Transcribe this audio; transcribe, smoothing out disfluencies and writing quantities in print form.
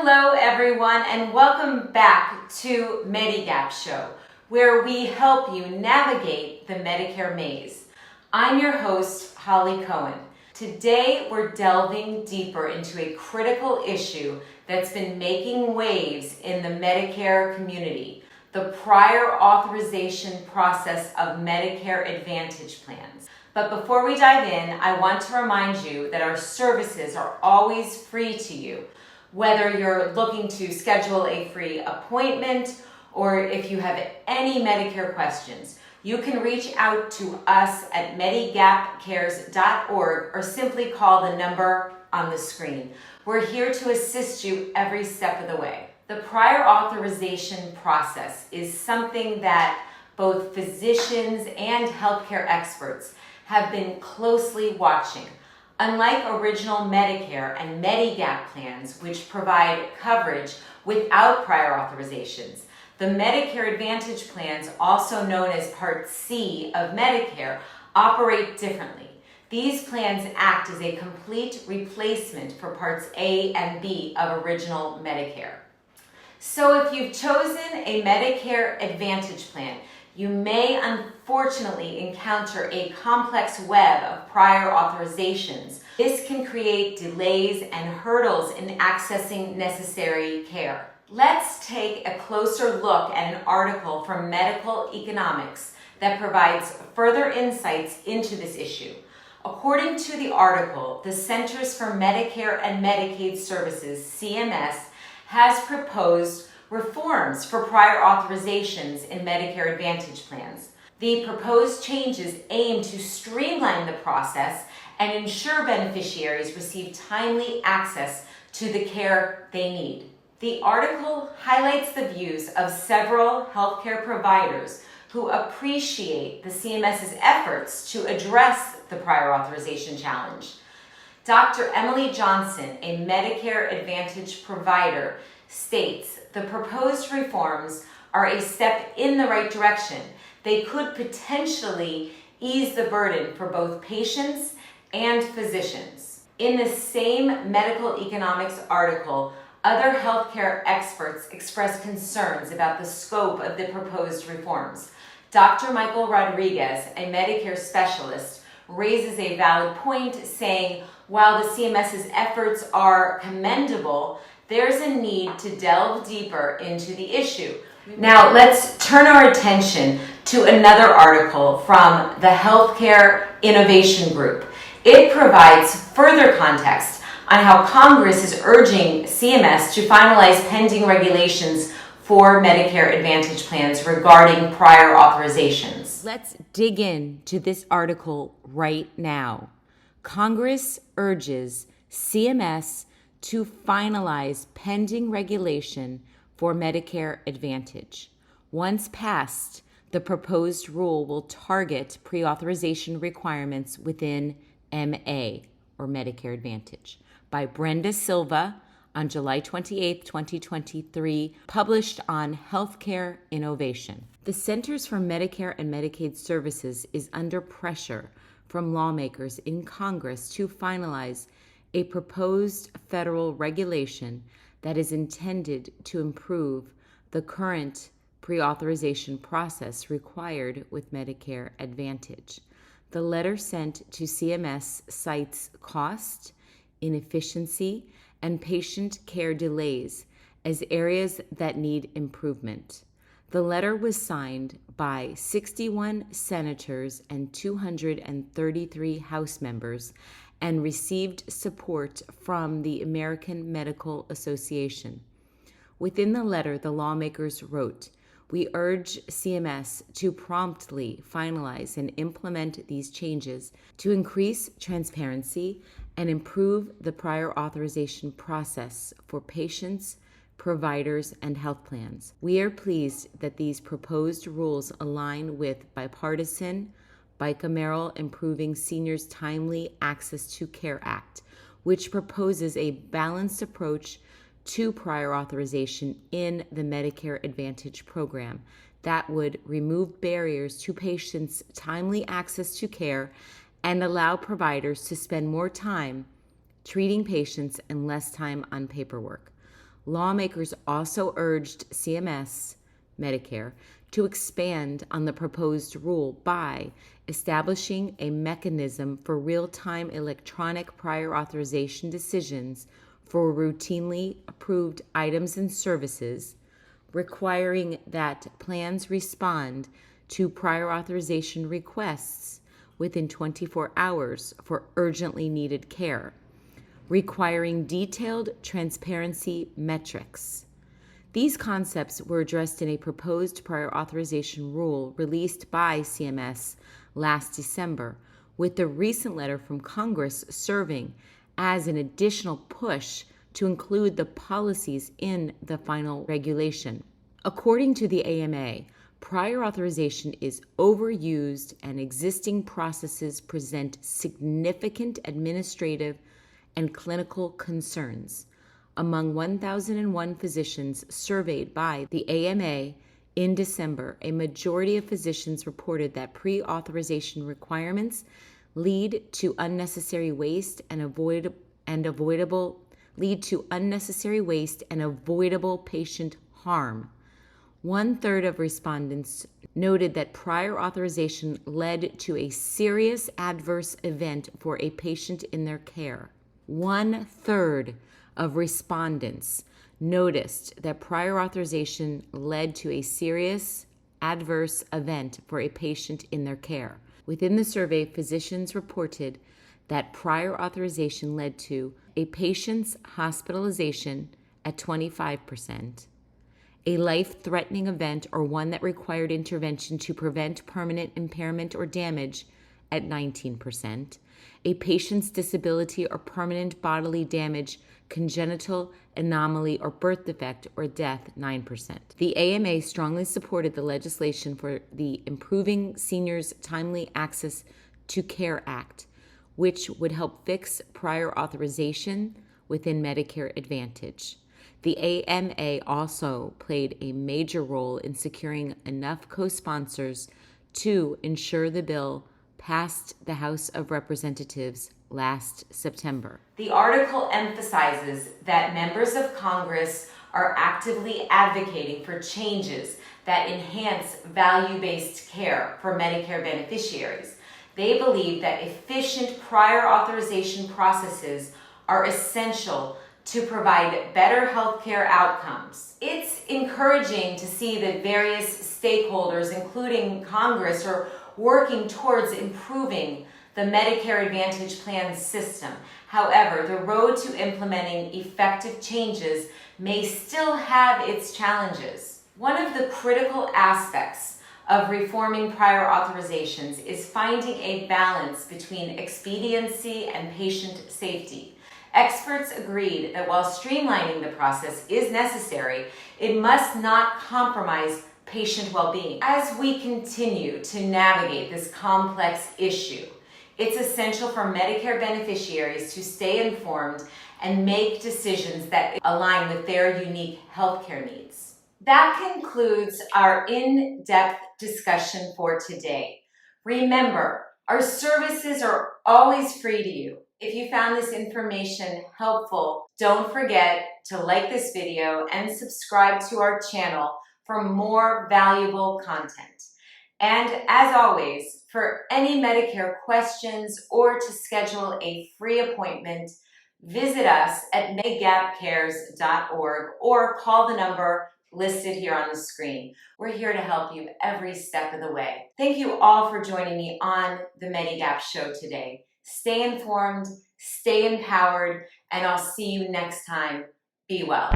Hello everyone, and welcome back to Medigap Show, where we help you navigate the Medicare maze. I'm your host, Holly Cohen. Today we're delving deeper into a critical issue that's been making waves in the Medicare community, the prior authorization process of Medicare Advantage plans. But before we dive in, I want to remind you that our services are always free to you. Whether you're looking to schedule a free appointment or if you have any Medicare questions, you can reach out to us at medigapcares.org or simply call the number on the screen. We're here to assist you every step of the way. The prior authorization process is something that both physicians and healthcare experts have been closely watching. Unlike original Medicare and Medigap plans, which provide coverage without prior authorizations, the Medicare Advantage plans, also known as Part C of Medicare, operate differently. These plans act as a complete replacement for Parts A and B of original Medicare. So if you've chosen a Medicare Advantage plan, you may unfortunately encounter a complex web of prior authorizations. This can create delays and hurdles in accessing necessary care. Let's take a closer look at an article from Medical Economics that provides further insights into this issue. According to the article, the Centers for Medicare and Medicaid Services, CMS, has proposed reforms for prior authorizations in Medicare Advantage plans. The proposed changes aim to streamline the process and ensure beneficiaries receive timely access to the care they need. The article highlights the views of several healthcare providers who appreciate the CMS's efforts to address the prior authorization challenge. Dr. Emily Johnson, a Medicare Advantage provider, states the proposed reforms are a step in the right direction. They could potentially ease the burden for both patients and physicians. In the same Medical Economics article, other healthcare experts expressed concerns about the scope of the proposed reforms. Dr. Michael Rodriguez, a Medicare specialist, raises a valid point, saying, while the CMS's efforts are commendable, there's a need to delve deeper into the issue. Now, let's turn our attention to another article from the Healthcare Innovation Group. It provides further context on how Congress is urging CMS to finalize pending regulations for Medicare Advantage plans regarding prior authorizations. Let's dig into this article right now. Congress urges CMS to finalize pending regulation for Medicare Advantage. Once passed, the proposed rule will target pre-authorization requirements within MA, or Medicare Advantage, by Brenda Silva on July 28, 2023, published on Healthcare Innovation. The Centers for Medicare and Medicaid Services is under pressure from lawmakers in Congress to finalize a proposed federal regulation that is intended to improve the current pre-authorization process required with Medicare Advantage. The letter sent to CMS cites cost, inefficiency, and patient care delays as areas that need improvement. The letter was signed by 61 senators and 233 House members and received support from the American Medical Association. Within the letter, the lawmakers wrote, "We urge CMS to promptly finalize and implement these changes to increase transparency and improve the prior authorization process for patients, providers, and health plans. We are pleased that these proposed rules align with bipartisan Bicameral Improving Seniors' Timely Access to Care Act, which proposes a balanced approach to prior authorization in the Medicare Advantage program that would remove barriers to patients' timely access to care and allow providers to spend more time treating patients and less time on paperwork. Lawmakers also urged CMS, Medicare, to expand on the proposed rule by establishing a mechanism for real-time electronic prior authorization decisions for routinely approved items and services, requiring that plans respond to prior authorization requests within 24 hours for urgently needed care, requiring detailed transparency metrics. These concepts were addressed in a proposed prior authorization rule released by CMS last December, with the recent letter from Congress serving as an additional push to include the policies in the final regulation. According to the AMA, prior authorization is overused and existing processes present significant administrative and clinical concerns. Among 1,001 physicians surveyed by the AMA in December, a majority of physicians reported that pre-authorization requirements lead to unnecessary waste and avoidable patient harm. 1/3 of respondents noted that prior authorization led to a serious adverse event for a patient in their care. 1/3 of respondents noticed that prior authorization led to a serious adverse event for a patient in their care. Within the survey, physicians reported that prior authorization led to a patient's hospitalization at 25%, a life-threatening event or one that required intervention to prevent permanent impairment or damage at 19%, a patient's disability or permanent bodily damage, congenital anomaly or birth defect or death, 9%. The AMA strongly supported the legislation for the Improving Seniors' Timely Access to Care Act, which would help fix prior authorization within Medicare Advantage. The AMA also played a major role in securing enough co-sponsors to ensure the bill passed the House of Representatives last September. The article emphasizes that members of Congress are actively advocating for changes that enhance value-based care for Medicare beneficiaries. They believe that efficient prior authorization processes are essential to provide better healthcare outcomes. It's encouraging to see that various stakeholders, including Congress, are working towards improving the Medicare Advantage plan system. However, the road to implementing effective changes may still have its challenges. One of the critical aspects of reforming prior authorizations is finding a balance between expediency and patient safety. Experts agreed that while streamlining the process is necessary, it must not compromise patient well-being. As we continue to navigate this complex issue, it's essential for Medicare beneficiaries to stay informed and make decisions that align with their unique healthcare needs. That concludes our in-depth discussion for today. Remember, our services are always free to you. If you found this information helpful, don't forget to like this video and subscribe to our channel for more valuable content. And as always, for any Medicare questions or to schedule a free appointment, visit us at medgapcares.org or call the number listed here on the screen. We're here to help you every step of the way. Thank you all for joining me on the Medigap show today. Stay informed, stay empowered, and I'll see you next time. Be well.